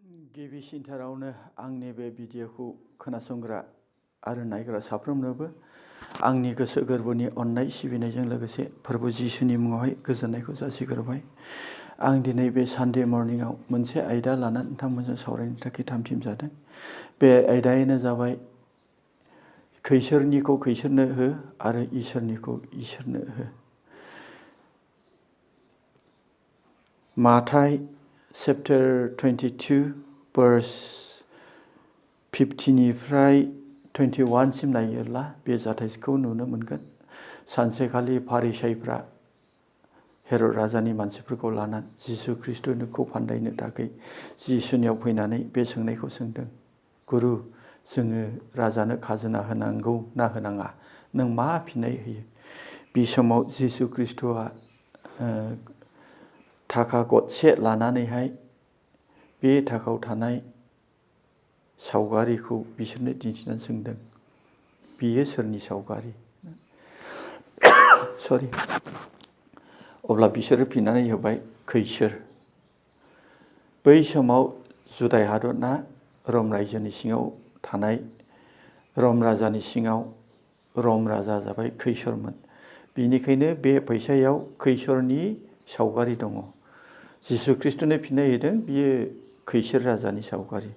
गिबिसिनथारावनो आंनि बे भिडिअखौ खोनासंग्रा आरो नायग्रा साफ्रोमनोबो आंनि गोसो गोरबोनि अननाय सिबिनायजों लोगोसे फोरबो जिसुनि मुङावहाय गोजोननायखौ जासिग्रोबाय। आं दिनै बे सानडे मर्निंआव मोनसे आयदा लानानै नोंथांमोनजों सावरायनो थाखाय थामथिम जादों। बे आयदायानो जाबाय खैसोरनिखौ खैसोरनो हो आरो इसोरनिखौ इसोरनो हो। माथाय चैप्टार 22 verse 50निफ्राय 21 सिम नायोब्ला बे जाथायखौ नुनो मोनगोन। सानसेखालि फारिसाइफ्रा हेर'द राजानि मानसिफोरखौ लानानै जिसु ख्रिस्ट'खौ फान्दायनो थाखाय जिसुनियाव फैनानै बे सोंनायखौ सोंदों, गुरु, जोङो राजानो खाजोना होनांगौ ना होनाङा? नों मा फिननाय होयो? बे समाव जिसु ख्रिस्ट'आ थाखा गदसे लानानैहाय बे थाखायाव थानाय सावगारिखौ बिसोरनो दिन्थिनानै सोंदों, बियो सोरनि सावगारि? अब्ला बिसोरो फिननानै होबाय, खैसोर। बै समाव जुदाय हादरना रम रायजोनि सिङाव थानाय रम राजानि सिङाव रम राजा जाबाय खैसोरमोन। बिनिखायनो बे फैसायाव खैसोरनि सावगारि दङ। जिसु ख्रिस्ट'नो फिननाय होदों, बियो खैसोर राजानि सावगारि।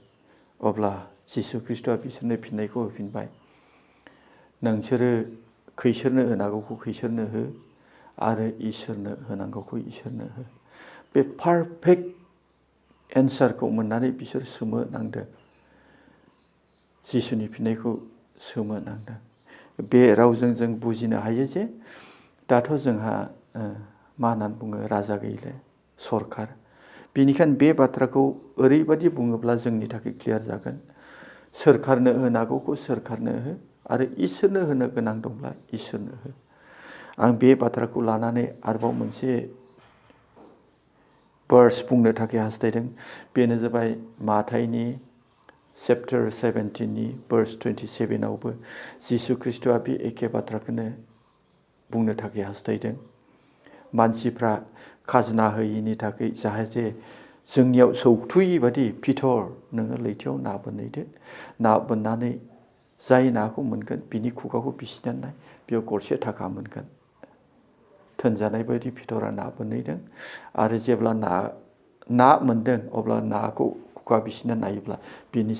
अब्ला जिसु ख्रिस्ट'आ बिसोरनो फिननायखौ होफिनबाय, नोंसोरो खैसोरनो होनांगौखौ खैसोरनो हो आरो इसोरनो होनांगौखौ इसोरनो हो। बे पारफेक्ट एन्सारखौ मोननानै बिसोर सोमोनांदों। जिसुनि फिननायखौ सोमोनांदों। बे रावजों जों बुजिनो हायो जे दाथ' जोंहा मा होननानै बुङो, राजा गैले, सरखार। बेनिखायनो बे बाथ्राखौ ओरैबायदि बुङोब्ला जोंनि थाखाय क्लियार जागोन। सोरखारनो होनांगौखौ सोरखारनो हो आरो इसोरनो होनो गोनां दंब्ला इसोरनो हो। आं बे बाथ्राखौ लानानै आरोबाव मोनसे भार्स बुंनो थाखाय हास्थायदों। बेनो जाबाय माथाइनि चैप्टार 17नि verse 27आवबो जिसु ख्रिस्ट'आ बे एखे बाथ्राखौनो बुंनो थाखाय हास्थायदों। मानसिफ्रा खाजोना होयिनि थाखाय जाहाथे जोंनियाव सौथुयि बादि फिथर नोङो लैथोआव ना बोनहैदो। ना बोननानै जाय नाखौ मोनगोन बिनि खुगाखौ बिसिनानै नाय, बेयाव गरसे थाखा मोनगोन। थोनजानाय बायदि फिथरा ना बोनहैदों आरो जेब्ला ना मोनदों अब्ला नाखौ खुगा बिसिनानै नायोब्ला बिनि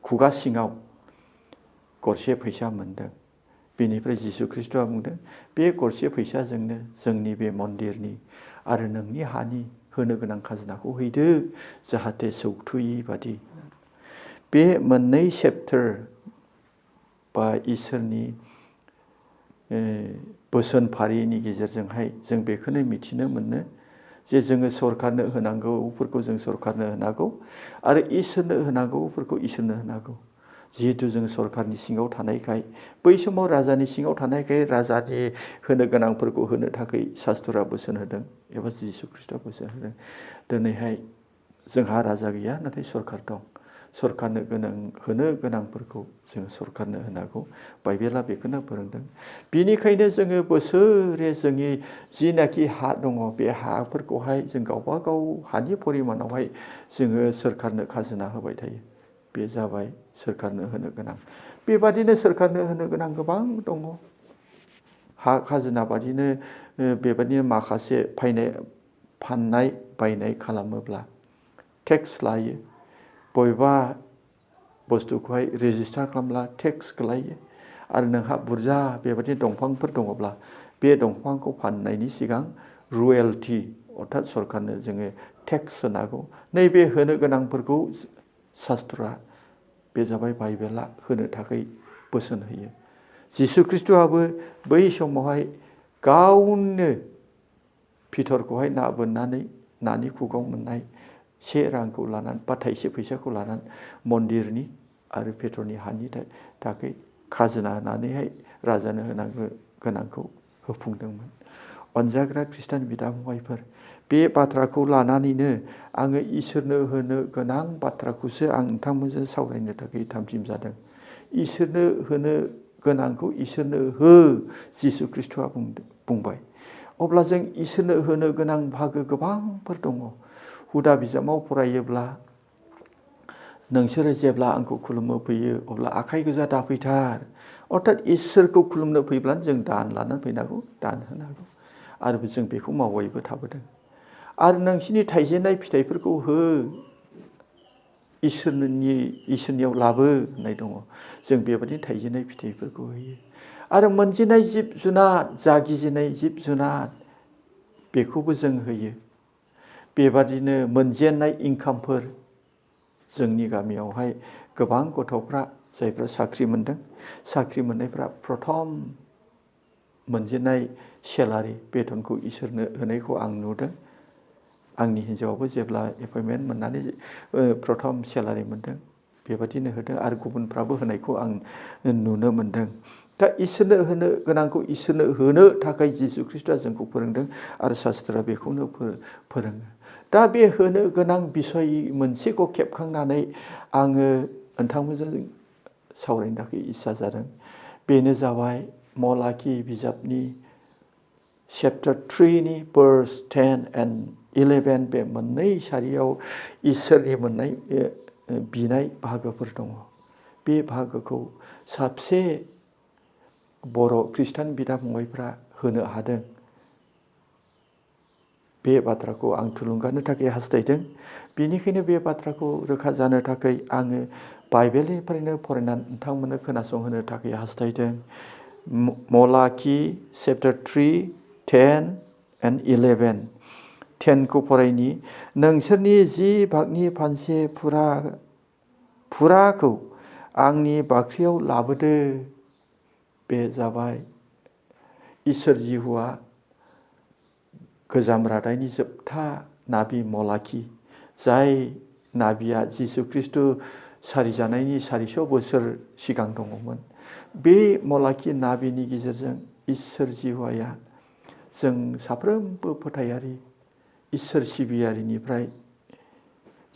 खुगा सिङाव गरसे फैसा मोनदों। बेनिफ्राय जिसु ख्रिस्ट'आ बुंदों, बे गरसे फैसाजोंनो जोंनि बे मन्दिरनि आरो नोंनि हानि होनो गोनां खाजोनाखौ हैदो, जाहाथे सौथुयि बादि। बे मोननै चैप्टार बा इसोरनि बोसोन फारिनि गेजेरजोंहाय जों बेखौनो मिथिनो मोनो जे जोङो सरखारनो होनांगौफोरखौ जों सरखारनो होनांगौ आरो इसोरनो होनांगौफोरखौ इसोरनो होनांगौ। जिहेथु जों सरखारनि सिङाव थानायखाय, बै समाव राजानि सिङाव थानायखाय राजानि होनो गोनांफोरखौ होनो थाखाय शास्त्रआ बोसोन होदों एबा जिसु ख्रिस्ट'आ बोसोन होदों। दिनैहाय जोंहा राजा गैया, नाथाय सरखार दं। सरखारनो होनो गोनांफोरखौ जों सरखारनो होनांगौ। बाइबेला बेखौनो फोरोंदों। बिनिखायनो जोङो बोसोरे जोंनि जिनाखि हा दङ, बे हाफोरखौहाय जों गावबा गाव हानि परिमानावहाय जोङो सोरखारनो खाजोना होबाय थायो। बे जाबाय सोरखारनो होनो गोनां। बेबादिनो सोरखारनो होनो गोनां गोबां दङ। हा खाजोना बादिनो बेबादिनो माखासे फाननाय बायनाय खालामोब्ला टेक्स लायो। बबेबा बुस्थुखौहाय रेजिस्टार खालामब्ला टेक्स लायो। आरो नोंहा बुरजा बेबादि दंफांफोर दङब्ला बे दंफांखौ फाननायनि सिगां रयेल्टि अर्थात सरखारनो जोङो टेक्स होनांगौ। नैबे होनो गोनांफोरखौ शास्त्रआ, बे जाबाय बाइबेला होनो थाखाय बोसोन होयो। जिसु ख्रिस्ट'आबो बै समावहाय गावनो फिथरखौहाय ना बोननानै नानि खुगाव मोननाय 1 रांखौ लानानै बा थाइसे फैसाखौ लानानै मन्दिरनि आरो पेट्रनि हानि थाखाय खाजोना होनानैहाय राजानो होनांगौ गोनांखौ होफुंदोंमोन। अनजाग्रा खृष्टान बिदा फंबायफोर, बे बाथ्राखौ लानानैनो आङो इसोरनो होनो गोनां बाथ्राखौसो आं नोंथांमोनजों सावरायनो थाखाय थामथिम जादों। इसोरनो होनो गोनांखौ इसोरनो हो, जिसु ख्रिस्ट'आ बुंबाय। अब्ला जों इसोरनो होनो गोनां बाहागो गोबांफोर दङ। हुदा बिजाबाव फरायोब्ला नोंसोरो जेब्ला आंखौ खुलुमनो फैयो अब्ला आखाइ गोजा दाफैथार अर्थात इसोरखौ खुलुमनो फैब्लानो जों दान लानानै फैनांगौ दान होनांगौ आरो जों बेखौ मावबायबो थाबोदों आरो नोंसिनि थाइजेनाय फिथाइफोरखौ हो इसोरनियाव लाबो होननाय दङ जों बेबायदि थाइजेनाय फिथाइफोरखौ होयो आरो मोनजेनाय जिब जुनार जागिजेनाय जिब जुनार बेखौबो जों होयो बेबादिनो मोनजेननाय इनकामफोर जोंनि गामियावहाय गोबां गथ'फ्रा जायफ्रा साख्रि मोनदों साख्रि मोननायफ्रा प्रथम मोनजेननाय सेलारि बेथनखौ इसोरनो होनायखौ आं नुदों आंनि हिन्जावाबो जेब्ला एपइन्टमेन्ट मोननानै प्रथम सेलारि मोनदों बेबादिनो होदों आरो गुबुनफ्राबो होनायखौ आं नुनो मोनदों दा इसोरनो होनो गोनांखौ इसोरनो होनो थाखाय जिसु ख्रिस्टआ जोंखौ फोरोंदों आरो शास्त्रआ बेखौनो फोरोङो दा बे होनो गोनां बिसय मोनसेखौ खेबखांनानै आङो नोंथांमोनजों सावरायनो थाखाय इस्सा जादों बेनो जाबाय मलाखि बिजाबनि चैप्टार 3 नि verse 10 and 11 बे मोननै सारियाव इसोरनि मोननाय बिनाय बाहागोफोर दङ बे बाहागोखौ साबसे बर' खृष्टान बिदा फंबायफ्रा होनो हादों बे बाथ्राखौ आं थुलुंगानो थाखाय हास्थायदों बेनिखायनो बे बाथ्राखौ रोखा जानो थाखाय आङो बाइबेलनिफ्रायनो फरायनानै नोंथांमोननो खोनासंहोनो थाखाय हास्थायदों मलाखि चैप्टार 3 10 and 11 10 खौ फरायनि नोंसोरनि 10 भागनि फानसे फुराखौ आंनि बाख्रियाव लाबोदो बे जाबाय इसोर जिहुआ गोजाम रादायनि जोबथा नाबि मलाखि जाय नाबिया जिसु ख्रिस्ट सारिजानायनि 400 बोसोर सिगां दङमोन बे मलाखि नाबिनि गेजेरजों इसोर जिहुआया जों साफ्रोमबो फोथायारि इसोर सिबियारिनिफ्राय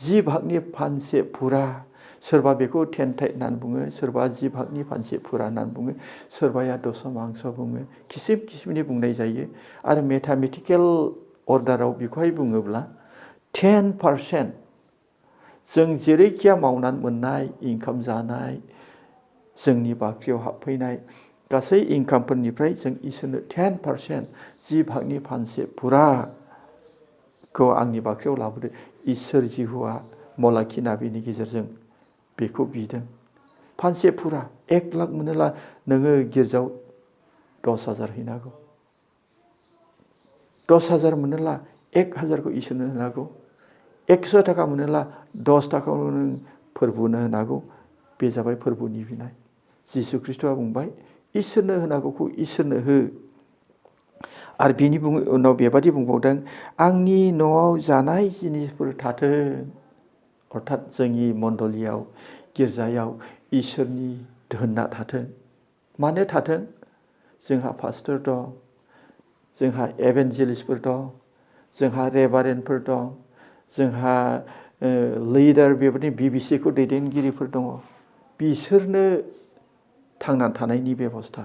10 भागनि फानसे फुरा सोरबा बेखौ 10 टाइट होननानै बुङो सोरबा 10 भागनि फानसे फुरा होननानै बुङो सोरबाया दशमांश बुङो किसिम किसिमनि बुंनाय जायो आरो मेथामेटिकेल अर्डाराव बेखौहाय बुङोब्ला 10% जों जेरैखिया मावनानै मोननाय इनकाम जानाय जोंनि बाख्रियाव हाबफैनाय गासै इनकामफोरनिफ्राय जों इसोरनो 10% 10 भागनि फानसे फुराखौ आंनि बाख्रियाव लाबोदो इसोर जिहुआ मलाखि नाबिनि गेजेरजों बेखौ बिदों फानसे फुरा 1 लाख मोनोला नोङो गिर्जायाव 10,000 हैनांगौ 10,000 मोनोला 1,000 खौ इसोरनो होनांगौ 100 थाखा मोनोला 10 थाखाखौ नों फोरबुनो होनांगौ बे जाबाय फोरबुनि बिनाय जिसु ख्रिस्टआ बुंबाय इसोरनो होनांगौखौ इसोरनो हो आरो बिनि उनाव बेबादि बुंबावदों आंनि न'आव जानाय जिनिसफोर थाथों अर्थात जोंनि मण्डलियाव गिर्जायाव इसोरनि धोनना थाथों मानो थाथों जोंहा पास्टर दं जोंहा एभेन्जेलिस्टफोर दं जोंहा रेभारेन्डफोर दं जोंहा लिडार बेबायदि बिबिसिखौ दैदेनगिरिफोर दङ बिसोरनो थांनानै थानायनि बेबस्था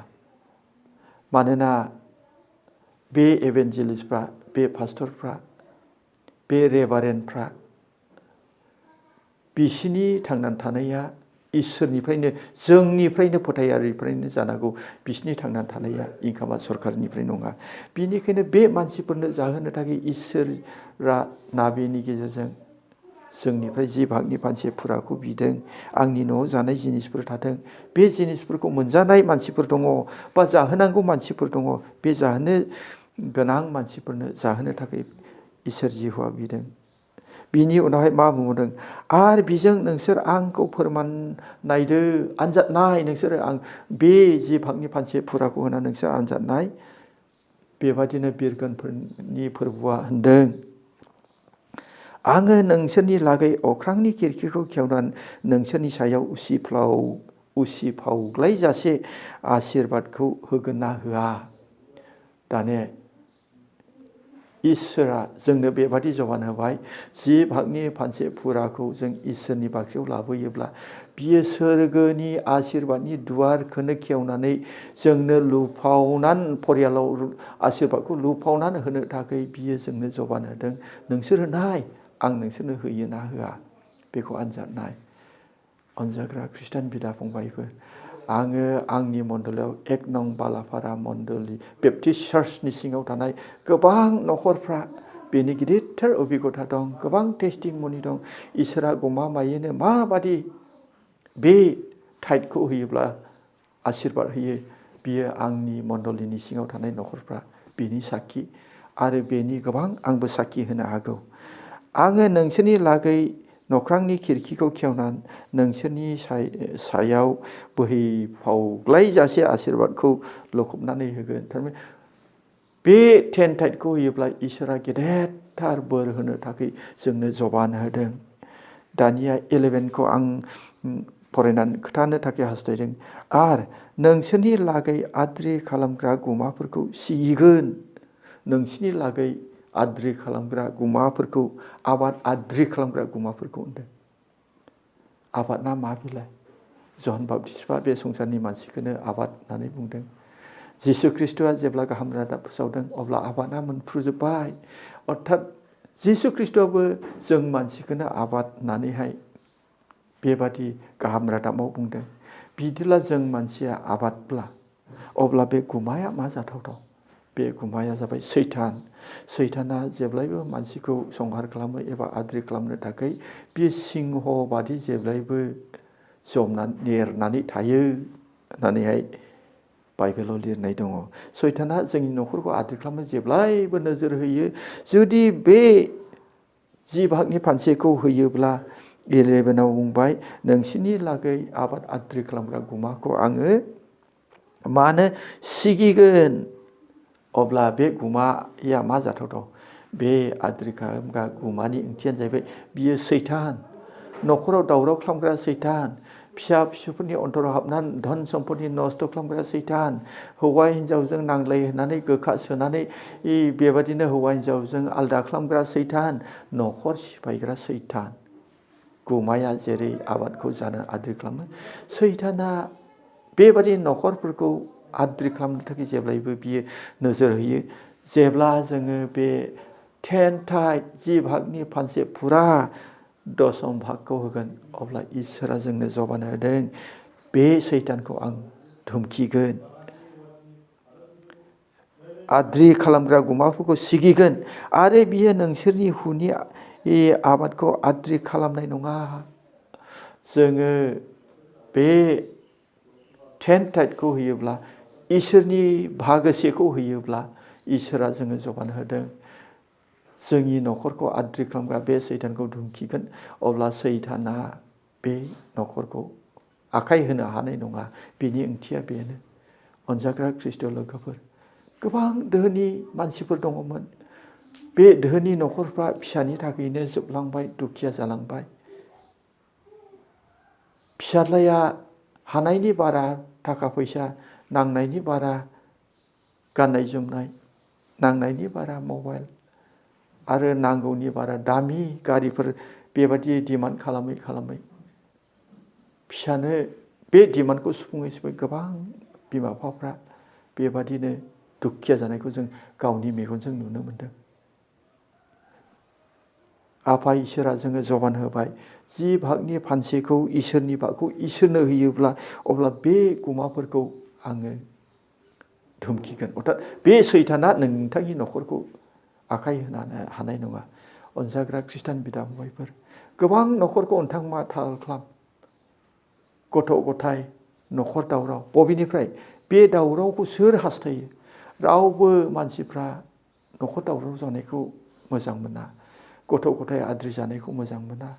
मानोना बे एभेन्जेलिस्टफ्रा बे पास्टरफ्रा बे रेभारेन्डफ्रा बिसिनि थांनानै थानाया इसोरनिफ्रायनो जोंनिफ्रायनो फोथायारिनिफ्रायनो जानांगौ बिसिनि थांनानै थानाया इनकामा सरकारनिफ्राय नङा बिनिखायनो बे मानसिफोरनो जाहोनो थाखाय इसोरा नाबिनि गेजेरजों जोंनिफ्राय 10 भागनि फानसे फुराखौ बिदों आंनि न'आव जानाय जिनिसफोर थाथों बे जिनिसफोरखौ मोनजानाय मानसिफोर दङ बा जाहोनांगौ मानसिफोर दङ बे जाहोनो गोनां मानसिफोरनो जाहोनो थाखाय इसोर जिहुआ बिदों बिनि उनावहाय मा बुंदों आरो बिजों नोंसोर आंखौ फोरमान नायदो आनजाद नाय नोंसोर आं बे 10 भागनि फानसे फुराखौ होना नोंसोर आनजाद नाय बेबादिनो बिरगोनफोरनि फोरबुआ होनदों आङो नोंसोरनि लागै अख्रांनि खिरखिखौ खेवनानै नोंसोरनि सायाव उसिफावग्लायजासे आशीर्बादखौ होगोन ना होआ दाने इसोरा जोंनो बेबादि जबान होबाय 10 भागनि फानसे फुराखौ जों इसोरनि बाख्रियाव लाबोयोब्ला बियो सोरगोनि आशीर्बादनि दुवारखौनो खेवनानै जोंनो लुफावनानै परियालाव आशीर्बादखौ लुफावनानै होनो थाखाय बियो जोंनो जबान होदों नोंसोरो नाय आं नोंसोरनो होयो ना होआ बेखौ आनजाद नाय अनजाग्रा खृष्टान बिदा फंबायफोर आङो आंनि मण्डलाव 1 नं बालाफारा मण्डलि बेप्टिस्ट चार्चनि सिङाव थानाय गोबां नखरफ्रा बेनि गिदिरथार अभिगथा दं गोबां टेस्टिमनि दं इसोरा गमामायैनो माबादि बे टाइटखौ होयोब्ला आशीर्बाद होयो बियो आंनि मण्डलिनि सिङाव थानाय नखरफ्रा बेनि साखि आरो बेनि गोबां आंबो साखि होनो हागौ आङो नोंसोरनि लागै नख्रांनि खिरखिखौ खेवनानै नोंसोरनि सायाव बोहैफावग्लायजासे आशीर्बादखौ लखबनानै होगोन थारमाने बे 10 टाइटखौ होयोब्ला इसोरा गेदेरथार बोर होनो थाखाय जोंनो जबान होदों दानिया 11खौ आं फरायनानै खोथानो थाखाय हास्थायदों आरो नोंसोरनि लागै आद्रि खालामग्रा गुमाफोरखौ सिगिगोन नोंसोरनि लागै आद्रि खालामग्रा गुमाफोरखौ आबाद आद्रि खालामग्रा गुमाफोरखौ होनदों आबादना मा बिलाय जन बाप्तिस्टआ बे संसारनि मानसिखौनो आबाद होननानै बुंदों जिसु ख्रिस्ट'आ जेब्ला गाहाम रादाब फोसावदों अब्ला आबादा मोनफ्रुजोब्बाय अर्थात जिसु ख्रिस्ट'आबो जों मानसिखौनो आबाद होननानैहाय बेबादि गाहाम रादाबाव बुंदों बिदिब्ला जों मानसिया आबादब्ला अब्ला बे गुमाया मा जाथावथाव बे गुमाया जाबाय सैताना जेब्लायबो मानसिखौ संहार खालामो एबा आद्रि खालामनो थाखाय बे सिंह बादि जेब्लायबो जमनानै नेरनानै थायो होननानैहाय बाइबेलाव लिरनाय दङ सैताना जोंनि नखरखौ आद्रि खालामनो जेब्लायबो नोजोर होयो जुदि बे जि भागनि फानसेखौ होयोब्ला 11आव बुंबाय नोंसिनि लागै आबाद आद्रि खालामग्रा गुमाखौ आङो मानो सिगिगोन अब्ला बे गुमाया मा जाथावथाव बे आद्रि खालामग्रा गुमानि ओंथियानो जाहैबाय बियो सैतान नखराव दावराव खालामग्रा सैतान फिसा फिसौफोरनि अन्तराव हाबनानै धन सम्पति नस्थ' खालामग्रा सैतान हौवा हिन्जावजों नांलायहोनानै गोखा सोनानै बेबादिनो हौवा हिन्जावजों आलदा खालामग्रा सैतान नखर सिफायग्रा सैतान गुमाया जेरै आबादखौ जानो आद्रि खालामो सैताना बेबादि नखरफोरखौ आद्रि खालामनो थाखाय जेब्लायबो बियो नोजोर होयो जेब्ला जोङो बे 10 टाइट जि भागनि फानसे फुरा दशम भागखौ होगोन अब्ला इसोरा जोंनो जबान होदों बे सैतानखौ आं धुमखिगोन आद्रि खालामग्रा गुमाफोरखौ सिगिगोन आरो बियो नोंसोरनि हुनि आबादखौ आद्रि खालामनाय नङा जोङो बे 10 टाइटखौ होयोब्ला इसोरनि भागोसेखौ होयोब्ला इसोरा जोङो जबान होदों जोंनि नखरखौ आद्रि खालामग्रा बे सैतानखौ धुमखिगोन अब्ला सैताना बे नखरखौ आखाइ होनो हानाय नङा बेनि ओंथिया बेनो अनजाग्रा ख्रिस्ट' लोगोफोर गोबां धोनि मानसिफोर दङमोन बे धोनि नखरफ्रा फिसानि थाखायनो जोबलांबाय दुखिया जालांबाय फिसाज्लाया हानायनि बारा थाखा फैसा नांनायनि बारा गाननाय जोमनाय नांनायनि बारा मबाइल आरो नांगौनि बारा दामि गारिफोर बेबादि डिमान्ड खालामै फिसानो बे डिमान्डखौ सुफुङै गोबां बिमा बिफाफ्रा बेबादिनो दुखिया जानायखौ जों गावनि मेगनजों नुनो मोनदों आफा इसोरा जोङो जबान होबाय जि भागनि फानसेखौ इसोरनि भागखौ इसोरनो होयोब्ला अब्ला बे गुमाफोरखौ आङो धुमखिगोन अर्थात बे सैताना नोंथांनि नखरखौ आखाइ होनो हानाय नङा अनजाग्रा खृष्टान बिदा फंबायफोर गोबां नखरखौ नोंथांमोना थाल खालाम गथ' गथाय नखर दावराव बबेनिफ्राय बे दावरावखौ सोर हास्थायो रावबो मानसिफ्रा नखर दावराव जानायखौ मोजां मोना गथ' गथाय आद्रि जानायखौ मोजां मोना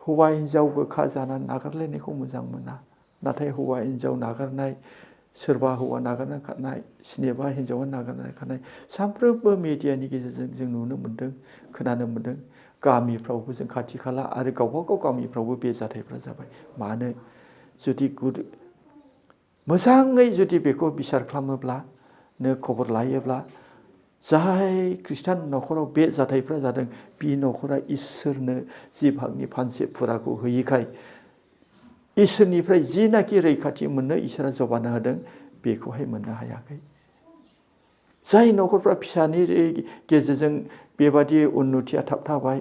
हौवा हिन्जाव गोखा जानानै नागारलायनायखौ मोजां मोना नाथाय हौवा हिन्जाव नागारनाय सोरबा हौवा नागारना खारनाय सोरनिबा हिन्जावा नागारना खारनाय सानफ्रोमबो मिडियानि गेजेरजों जों नुनो मोन्दों खोनानो मोन्दों गामिफ्रावबो जों खाथि खाला आरो गावबागाव गामिफ्रावबो बे जाथायफ्रा जाबाय मानो जुदि मोजाङै जुदि बेखौ बिसार खालामोब्ला नो खबर लायोब्ला जाय खृष्टान नखराव बे जाथायफ्रा जादों बे नखरा इसोरनो जि भागनि फानसे फुराखौ होयिखाय इसोरनिफ्राय जिनाखि रैखाथि मोननो इसोरा जबान होदों बेखौहाय मोननो हायाखै जाय नखरफ्रा फिसानि गेजेरजों बेबादि उन्नतिया थाबथाबाय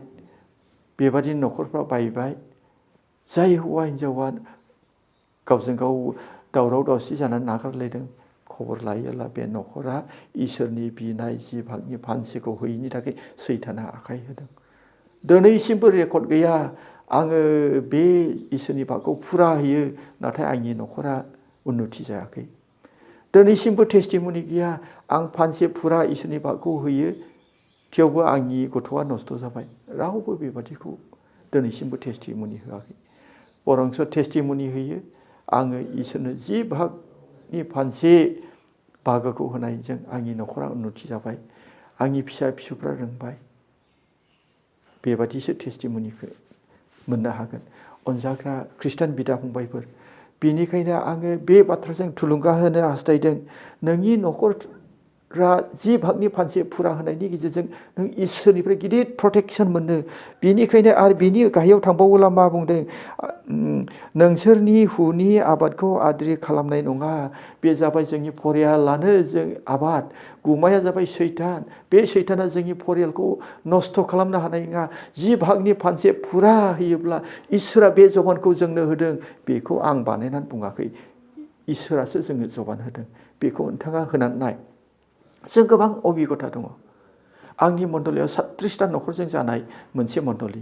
बेबादि नखरफ्रा बायबाय जाय हौवा हिन्जावा गावजों गाव दावराव दावसि जानानै नागारलायदों खबर लायोब्ला बे न'खरा इसोरनि बिनाय जि भागनि फानसेखौ होयैनि थाखाय सैताना आखाइ होदों। दिनैसिमबो रेकर्ड गैया आङो बे इसोरनि भागखौ फुरा होयो नाथाय आंनि न'खरा उन्नति जायाखै। दिनैसिमबो टेस्टिमनि गैया आं फानसे फुरा इसोरनि भागखौ होयो थेवबो आंनि गथ'आ नस्थ' जाबाय। रावबो बेबादिखौ दिनैसिमबो टेस्टिमनि होआखै। बरंस टेस्टिमनि होयो आङो इसोरनो जि भागनि फानसे बाहागोखौ होनायजों आंनि न'खरा उन्नति जाबाय, आंनि फिसा फिसौफ्रा रोंबाय। बेबादिसो टेस्टिमनिखौ मोननो हागोन। अनजाग्रा खृष्टान बिदा फंबायफोर, बेनिखायनो आङो बे बाथ्राजों थुलुंगा होनो हास्थायदों नोंनि न'खरा जि भागनि फानसे फुरा होनायनि गेजेरजों नों इसोरनिफ्राय गिदिर प्रटेक्शन मोनो। बेनिखायनो आरो बिनि गाहायाव थांबावोला मा बुंदों, नोंसोरनि हुनि आबादखौ आद्रि खालामनाय नङा। बे जाबाय जोंनि परियालानो जों आबाद, गुमाया जाबाय सैतान। बे सैताना जोंनि परियालखौ नस्थ' खालामनो हानाय नङा। जि भागनि फानसे फुरा होयोब्ला इसोरा बे जबानखौ जोंनो होदों, बेखौ आं बानायनानै बुङाखै, इसोरासो जोंनो जबान होदों। बेखौ नोंथाङा होनानै नाय। जों गोबां अबिगथा दङ। आंनि मण्डलियाव 37टा न'खरजों जानाय मोनसे मण्डलि,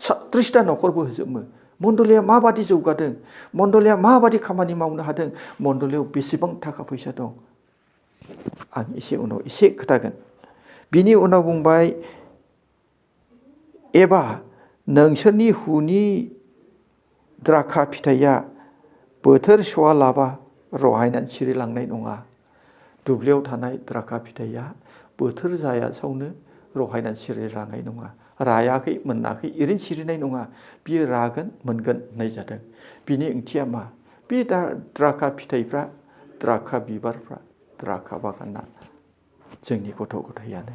37टा न'खरबो होजोबो। मण्डलिया माबादि जौगादों, मण्डलिया माबादि खामानि मावनो हादों, मण्डलियाव बेसेबां थाखा फैसा दं, आं उनाव एसे खोथागोन। बिनि उनाव बुंबाय, एबा नोंसोरनि हुनि द्राखा फिथाइया बोथोर स'वालाबा रहायनानै सिरिलांनाय नङा। दुब्लियाव थानाय द्राखा फिथाइया बोथोर जायासावनो रहायनानै सिरिलांनाय नङा। रायाखै मोनाखै ओरैनो सिरिनाय नङा, बियो रागोन मोनगोन होननाय जादों। बिनि ओंथिया मा? बे द्राखा फिथाइफ्रा, द्राखा बिबारफ्रा, द्राखा बागाना जोंनि गथ' गथायानो।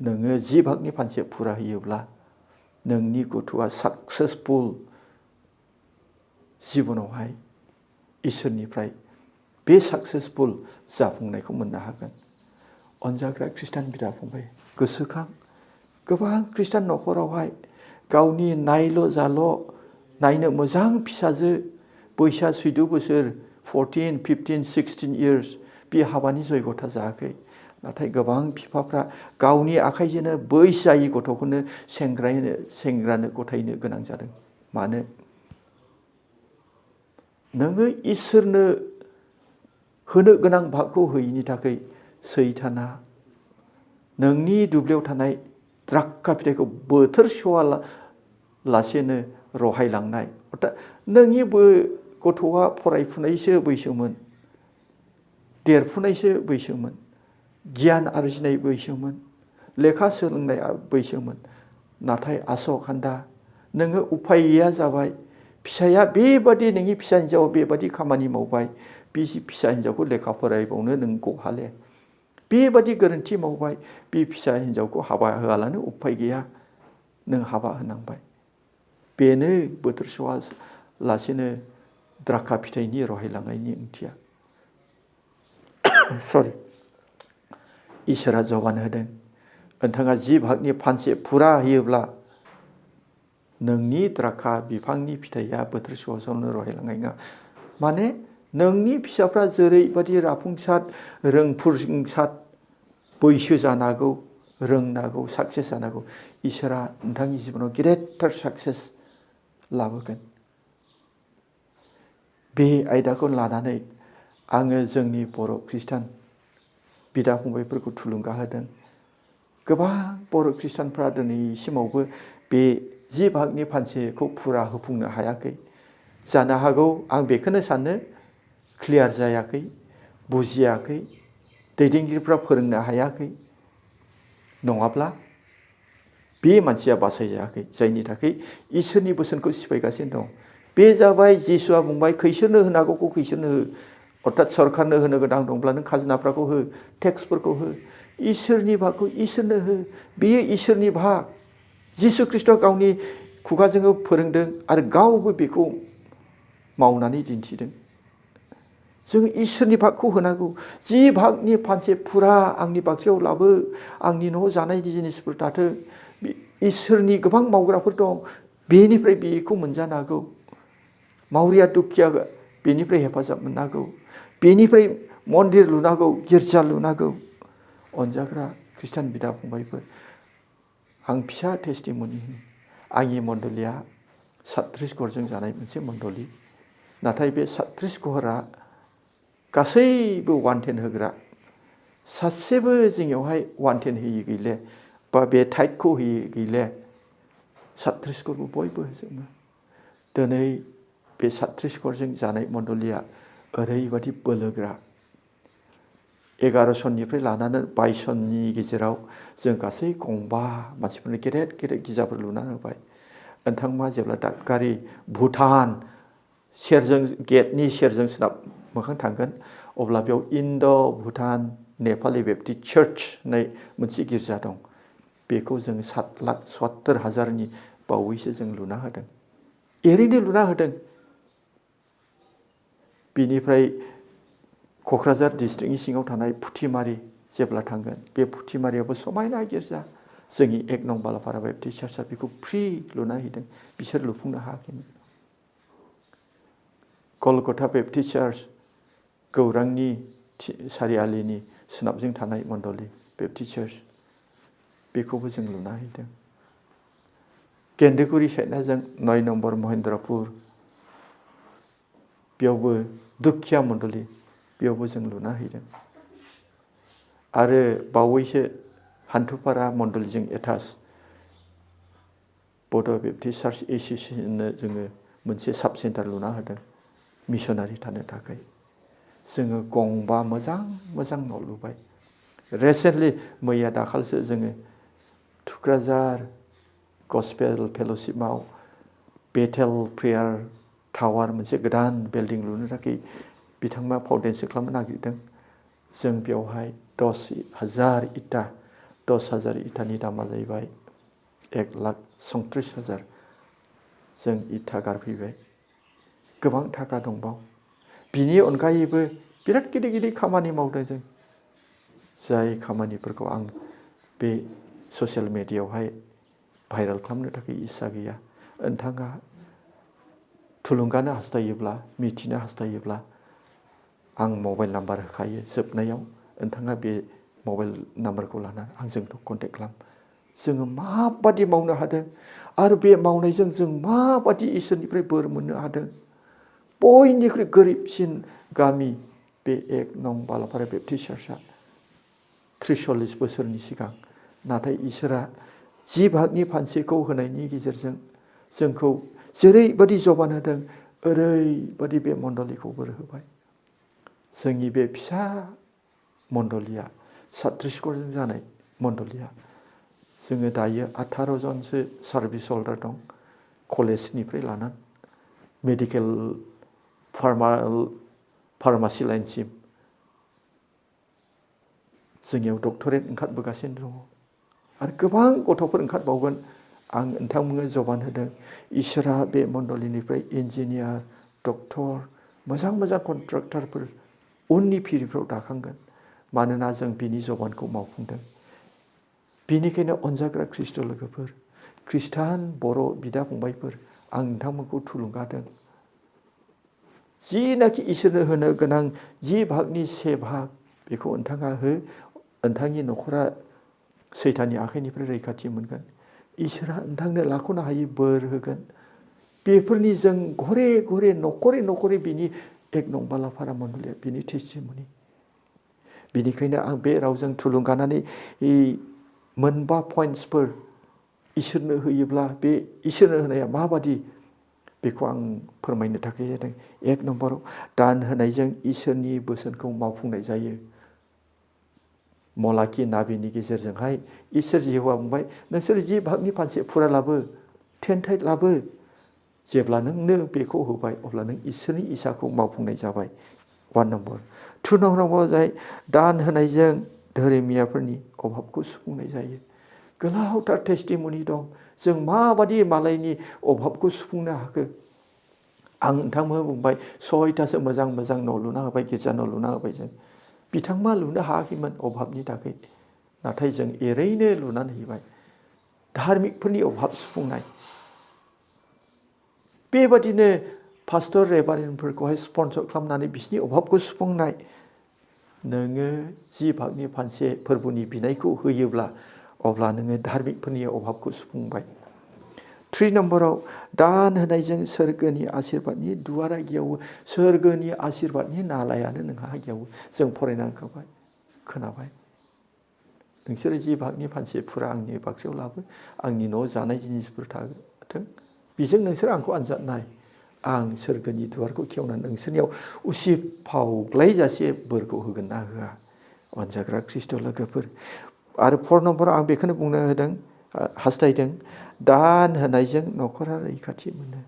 नोङो जि भागनि फानसे फुरा होयोब्ला नोंनि गथ'आ साक्सेसफुल जिबनावहाय इसोरनिफ्राय बे साक्सेसफुल जाफुंनायखौ मोननो हागोन। अनजाग्रा खृष्टान बिदा फंबाय, गोसोखां गोबां खृष्टान न'खरावहाय गावनि नायल' जाल' नायनो मोजां फिसाजो बैसोआ 14 बोसोर 14, 15, 16 इयार्स बे हाबानि जयगथा जायाखै। नाथाय गोबां बिफाफ्रा गावनि आखाइजोंनो बैसो जायै गथ'खौनो सेंग्रानो गथायनो गोनां जादों। मानो? नोङो इसोरनो होनो गोनां भागखौ होयैनि थाखाय सैताना नोंनि दुब्लियाव थानाय द्राखा फिथाइखौ बोथोर स'वालासेनो रहायलांनाय। अर्थात नोंनि गथ'आ फरायफुनायसो बैसोमोन, देरफुनायसो बैसोमोन, गियान आरजिनाय बैसोमोन, लेखा सोलोंनाय बैसोमोन। नाथाय आस'खान्दा नोङो उफाय गैया जाबाय। फिसाया बेबादि नोंनि फिसा हिन्जावा बेबादि खामानि मावबाय, बे फिसा हिन्जावखौ लेखा फरायबावनो नों गहाले। बेबादि गोरोन्थि मावबाय, बे फिसा हिन्जावखौ हाबा होआलानो उफाय गैया, नों हाबा होनांबाय। बेनो बोथोर स'वालासेनो द्राखा फिथाइनि रहायलांनायनि ओंथिया। इसोरा जबान होदों, नोंथाङा जि भागनि फानसे फुरा होयोब्ला नोंनि द्राखा बिफांनि फिथाइया बोथोर स'वालासेनो रहायलांनाय नङा। माने नोंनि फिसाफ्रा जेरैबादि राफुंसार रोंफुंसार बैसो जानांगौ, रोंनांगौ, साक्सेस जानांगौ, इसोरा नोंथांनि जिबनाव गेदेरथार साक्सेस लाबोगोन। बे आयदाखौ लानानै आङो जोंनि बर' खृष्टान बिदा फंबायफोरखौ थुलुंगा होदों। गोबां बर' खृष्टानफ्रा दिनैसिमावबो बे जि भागनि फानसेखौ फुरा होफुंनो हायाखै। जानो हागौ आं बेखौनो सानो, क्लियार जायाखै, बुजियाखै, दैदेनगिरिफ्रा फोरोंनो हायाखै। नङाब्ला बे मानसिया बासायजायाखै, जायनि थाखाय इसोरनि बोसोनखौ सिफायगासिनो दं। बे जाबाय जिसुआ बुंबाय खैसोरनो होनांगौखौ खैसोरनो हो। अर्थात सरकारनो होनो गोनां दंब्ला नों खाजोनाफोरखौ हो, टेक्सफोरखौ हो। इसोरनि भागखौ इसोरनो हो। बेयो इसोरनि भाग। जिसु ख्रिस्ट'आ गावनि खुगाजों फोरोंदों आरो गावबो बेखौ मावनानै दिन्थिदों। जों इसोरनि भागखौ होनांगौ। जि भागनि फानसे फुरा आंनि बाख्रियाव लाबो, आंनि न'आव जानाय जिनिसफोर थाथों। इसोरनि गोबां मावग्राफोर दं, बेनिफ्राय बेखौ मोनजानो हागौ। मावरिया दुखिया बेनिफ्राय हेफाजाब मोननांगौ, बेनिफ्राय मन्दिर लुनांगौ, गिर्जा लुनांगौ। अनजाग्रा खृष्टान बिदा फंबायफोर, आं फिसा टेस्टिमनि होयो। आंनि मण्डलिया 37 घरजों जानाय मोनसे मण्डलि। नाथाय बे 37 घरा गासैबो 110 होग्रा, सासेबो जोंनियावहाय 110 होयि गैले, बा बे टाइटखौ होयि गैले। 37 घरखौ बयबो होजोबो। दिनै बे 37 घरजों जानाय मण्डलिया ओरैबादि बोलोग्रा। 11 सननिफ्राय लानानै 22 सननि गेजेराव जों गासै गंबा मानसिफोरनो गेदेर गेदेर गिर्जाफोर लुना होबाय। नोंथांमोना जेब्ला दादगारि भुटान सेरजों गेटनि सेरजों सोनाब मोखां थांगोन, अब्ला बेयाव इन्ड' भुटान नेपालि बेप्टिस्ट चार्च होननाय मोनसे गिर्जा दं। बेखौ जों 7,70,000 बावैसो जों लुना होदों। ओरैनो लुना होदों। बेनिफ्राय क'क्राझार डिस्ट्रिक्टनि सिङाव थानाय फुथिमारि जेब्ला थांगोन, बे फुथिमारियावबो समायना गिर्जा, जोंनि 1 नं बालाफारा बेप्टिस्ट चार्चआ बेखौ फ्रि लुना होदों। बिसोर लुफुंनो हायाखैमोन। कलकाता बेप्टिस्ट चार्च, गौरांनि सारियालिनि सोनाबजों थानाय मण्डलि बेप्टिस्ट चार्च, बेखौबो जों लुना होदों। गेन्दुगुरि साइडना जों 9 नम्बर महेन्द्रपुर, बेयावबो दुखिया मण्डलि, बेयावबो जों लुना होदों। आरो बावैसो हान्थुपारा मण्डलिजों एटाच बड' बेप्टिस्ट चार्च एस'सिएशननो जोङो मोनसे साब सेन्टार लुना होदों मिसनारि थानो थाखाय। जोङो गंबा मोजां मोजां न' लुबाय। रिसेन्टलि मैया दाखालिसो जोङो थुक्राझार गस्पेल फेल'शिपआव बेथेल प्रेयार टावार मोनसे गोदान बिल्डिं लुनो थाखाय बिथांमोना फाउन्डेसन खालामनो नागिरदों। जों बेवहाय 10,000 इटा, 10,000 इटानि दामा जाहैबाय 1,37,000। जों इटा गारफैबाय। गोबां थाखा दंबावो। बिनि अनगायैबो बिराद गिदिर गिदिर खामानि मावदों जों। जाय खामानिफोरखौ आं बे ससियेल मेडियायावहाय भाइरेल खालामनो थाखाय इस्सा गैया। नोंथाङा थुलुंगानो हास्थायोब्ला, मिथिनो हास्थायोब्ला, आं मबाइल नाम्बार होखायो जोबनायाव। नोंथाङा बे मबाइल नाम्बारखौ लानानै आंजों कन्टेक्ट खालाम। जोङो माबादि मावनो हादों आरो बे मावनायजों जों माबादि इसोरनिफ्राय बोर मोननो हादों। बयनिख्रुइ गोरिबसिन गामि बे 1 नं बालाफारा बेप्टिस्ट चार्चआ 40 बोसोरनि सिगां। नाथाय इसोरा 10 भागनि फानसेखौ होनायनि गेजेरजों जोंखौ जेरैबादि जबान होदों, ओरैबादि बे मण्डलिखौ बोर होबाय। जोंनि बे फिसा मण्डलिया 37 घरजों जानाय मण्डलिया, जोङो दायो 18 जनसो सार्भिस हल्डार दं। कलेजनिफ्राय लानानै मेडिकेल फार्मासि लाइनसिम जोंनियाव डक्टरेट ओंखारबोगासिनो दङ। आरो गोबां गथ'फोर ओंखारबावगोन। आं नोंथांमोननो जबान होदों। इसोरा बे मण्डलिनिफ्राय इन्जिनियार, डक्टर, मोजां मोजां कन्ट्राक्टरफोर उननि फिरिफ्राव दाखांगोन। मानोना जों बिनि जबानखौ मावफुंदों। बेनिखायनो अनजाग्रा ख्रिस्ट' लोगोफोर, खृष्टान बर' बिदा फंबायफोर, आं नोंथांमोनखौ थुलुंगादों। जिनाखि इसोरनो होनो गोनां 10 भागनि 1 भाग, बेखौ नोंथाङा हो। नोंथांनि न'खरा सैताननि आखाइनिफ्राय रैखाथि मोनगोन। इसोरा नोंथांनो लाख'नो हायै बोर होगोन। बेफोरनि जों घरे घरे न'खरै न'खरै बिनि 1 नं बालाफारा मण्डलिया बिनि टेस्टिमनि। बेनिखायनो आं बे रावजों थुलुंगानानै मोनबा पइन्ट्सफोर इसोरनो होयोब्ला बे इसोरनो होनाया माबादि, बेखौ आं फोरमायनो थाखाय जादों। 1 नम्बराव दान होनायजों इसोरनि बोसोनखौ मावफुंनाय जायो। मलाखि नाबिनि गेजेरजोंहाय इसोर जिह'वा बुंबाय, नोंसोर 10 भागनि फानसे फुरा लाबो, 10 टाइट लाबो। जेब्ला नोंनो बेखौ होबाय, अब्ला नों इसोरनि इसाखौ मावफुंनाय जाबाय। 1 नम्बर। 2 नम्बराव जाय दान होनायजों धोरोमियाफोरनि अभाबखौ सुफुंनाय जायो। गोलावथार टेस्टिमनि दं। जों माबादि मालायनि अभाबखौ सुफुंनो हाखो। आं नोंथांमोन बुंबाय 6थासो मोजां मोजां न' लुना होबाय, गिर्जा न' लुना होबाय जों। बिथांमोना लुनो हायाखैमोन अभाबनि थाखाय। नाथाय जों एरैनो लुनानै होबाय। धार्मिकफोरनि अभाब सुफुंनाय। बेबादिनो पास्टर रेभारेन्डफोरखौहाय स्पन्सर खालामनानै बिसिनि अभाबखौ सुफुंनाय नोङो जि भागनि फानसे फोरबोनि बिनायखौ होयोब्ला अब्ला नोङो धार्मिकफोरनि अभाबखौ सुफुंबाय 3 नम्बराव दान होनायजों सोरगोनि आशीर्बादनि दुवारा गियावो सोरगोनि आशीर्बादनि नालायानो नोंहा गियावो जों फरायनानै खोनाबाय नोंसोरो जि भागनि फानसेफोरा आंनि बाक्सायाव लाबो आंनि न'आव जानाय जिनिसफोर थाथों बेजों नोंसोर आंखौ आनजाद नाय आं सोरगोनि दुवारखौ खेवनानै नोंसोरनियाव उसिफावग्लायजासे बोरखौ होगोन ना होआ अनजाग्रा ख्रिस्ट' लोगोफोर आरो 4 नम्बराव आं बेखौनो बुंनो होदों हास्थायदों दान होनायजों न'खरा रैखाथि मोनो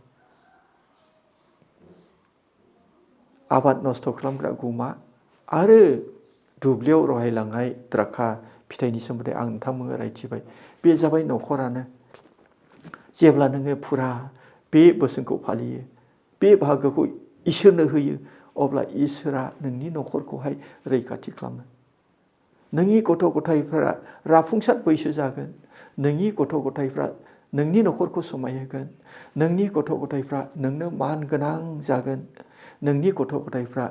आबाद नस्थ' खालामग्रा गुमा आरो दुब्लियाव रहायलांनाय द्राखा फिथाइनि सोमोन्दै आं नोंथांमोननो रायथिबाय बे जाबाय न'खरानो जेब्ला नोङो फुरा बे बोसोनखौ फालियो बे बाहागोखौ इसोरनो होयो अब्ला इसोरा नोंनि न'खरखौहाय रैखाथि खालामो नोंनि गथ' गथायफोरा राफुंसार बैसो जागोन नोंनि गथ' गथायफ्रा नोंनि न'खरखौ समायहोगोन नोंनि गथ' गथायफ्रा नोंनो मान गोनां जागोन नोंनि गथ' गथायफ्रा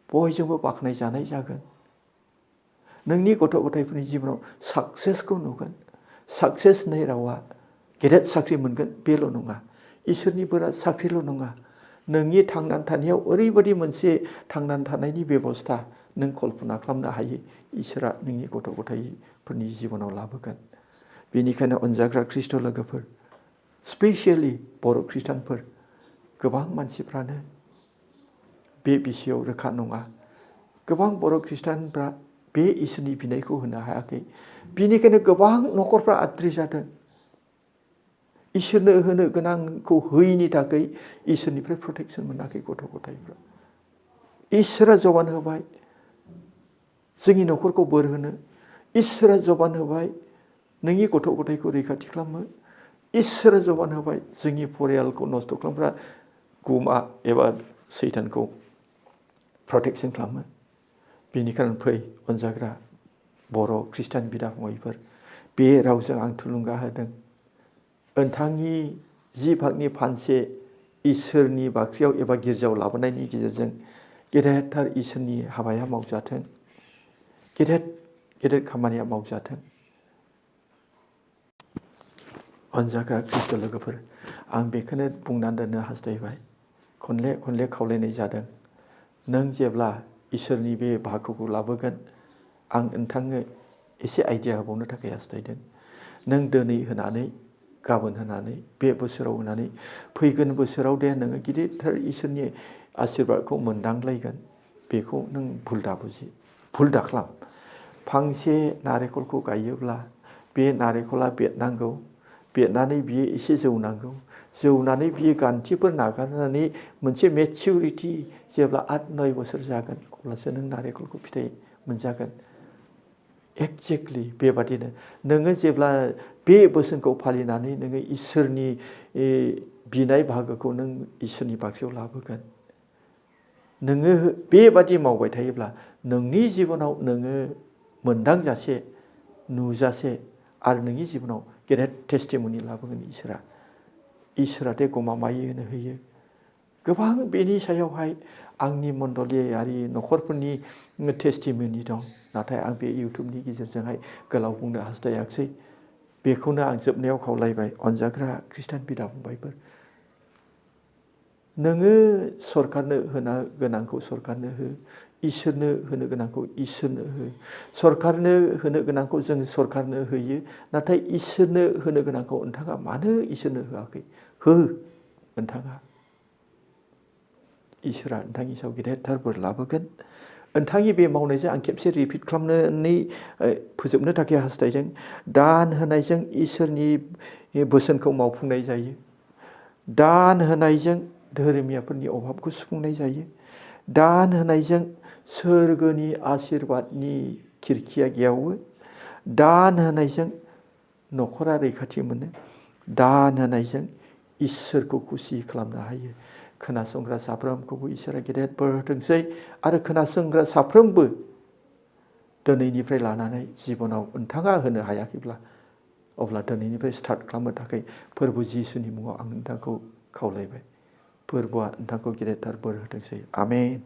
बयजोंबो बाख्नाय जानाय जागोन नोंनि गथ' गथायफोरनि जिबनाव साक्सेसखौ नुगोन साक्सेस होननाय रावा गेदेर साख्रि मोनगोन बेल' नङा इसोरनि बोरा साख्रिल' नङा नोंनि थांनानै थानायाव ओरैबायदि मोनसे थांनानै थानायनि बेबस्था नों कल्पना खालामनो हायो इसोरा नोंनि गथ' गथायफोरनि जिबनाव लाबोगोन बेनिखायनो अनजाग्रा ख्रिस्ट' लोगोफोर स्पेसियेलि बर' खृष्टानफोर गोबां मानसिफ्रानो बे बिषयाव रोखा नङा गोबां बर' खृष्टानफ्रा बे इसोरनि बिनायखौ होनो हायाखै बिनिखायनो गोबां न'खरफ्रा आद्रि जादों इसोरनो होनो गोनांखौ होयैनि थाखाय इसोरनिफ्राय प्रटेक्सन मोनाखै गथ' गथायफ्रा इसोरा जबान होबाय जोंनि न'खरखौ बोर होनो इसोरा जबान होबाय नोंनि गथ' गथायखौ रैखाथि खालामो इसोरा जबान होबाय जोंनि फरियालखौ नस्थ' खालामग्रा गुमा एबा सैतानखौ प्रटेक्सन खालामो बेनिखायनो फै अनजाग्रा बर' खृष्टान बिदा फंबायफोर बे रावजों आं थुलुंगा होदों नोंथांनि जि भागनि फानसे इसोरनि बाख्रियाव एबा गिर्जायाव लाबोनायनि गेजेरजों गेदेरथार इसोरनि हाबाया मावजाथों गेदेर खामानिया मावजाथों अनजाग्रा ख्रिस्ट' लोगोफोर आं बेखौनो बुंनानै दोननो हास्थायबाय खनले खावलायनाय जादों नों जेब्ला इसोरनि बे बाहागोखौ लाबोगोन आं नोंथांनो एसे आइडिया होबावनो थाखाय हास्थायदों नों दिनै होनानै गाबोन होनानै बे बोसोराव होनानै फैगोन बोसोराव दे नोङो गिदिरथार इसोरनि आशीर्बादखौ मोनदांलायगोन बेखौ नों भुल दाखालाम फांसे नारेंखलखौ गायोब्ला बे नारेंखला बेरनांगौ बेरनानै बियो एसे जौनानै बियो गान्थिफोर नागारनानै मोनसे मेचिउरिटि जेब्ला 8-9 बोसोर जागोन अब्लासो नों नारेंखलखौ फिथाइ मोनजागोन एक्जेक्टलि बेबादिनो नोङो जेब्ला बे बोसोनखौ फालिनानै नोङो इसोरनि बिनाय बाहागोखौ नों इसोरनि बाख्रियाव लाबोगोन नोङो बेबादि मावबाय थायोब्ला नोंनि जिबनाव नोङो मोनदांजासे नुजासे आरो नोंनि जिबनाव गेदेर टेस्टिमनि लाबोगोन इसोरा दे गमामायै होयो गोबां बेनि सायावहाय आंनि मण्डलियारि न'खरफोरनि टेस्टिमनि दं नाथाय आं बे इउटुबनि गेजेरजोंहाय गोलाव बुंनो हास्थायाखिसै बेखौनो आं जोबनायाव खावलायबाय अनजाग्रा खृष्टान बिदा फंबायफोर नोङो सरकारनो होनो गोनांखौ सरकारनो हो इसोरनो होनो गोनांखौ इसोरनो हो सरकारनो होनो गोनांखौ जों सरकारनो होयो नाथाय इसोरनो होनो गोनांखौ नोंथाङा मानो इसोरनो होआखै हो नोंथाङा इसोरा नोंथांनि सायाव गेदेरथार बोर लाबोगोन नोंथांनि बे मावनायजों आं खेबसे रिपिट खालामनानै फोजोबनो थाखाय हास्थायदों दान होनायजों इसोरनि बोसोनखौ मावफुंनाय जायो दान होनायजों धोरोमियाफोरनि अभाबखौ सुफुंनाय जायो दान होनायजों सोरगोनि आशीर्बादनि खिरखिया गेवो दान होनायजों न'खरा रैखाथि मोनो दान होनायजों इसोरखौ खुसि खालामनो हायो खोनासंग्रा साफ्रोमखौबो इसोरा गेदेर बोर होथोंसै आरो खोनासंग्रा साफ्रोमबो दिनैनिफ्राय लानानै जिबनाव नोंथाङा होनो हायाखैब्ला अब्ला दिनैनिफ्राय स्टार्ट खालामनो थाखाय फोरबु जिसुनि मुङाव आं नोंथांखौ खावलायबाय फोरबोआ नोंथांखौ गेदेरथार बोर होथोंसै आमेन।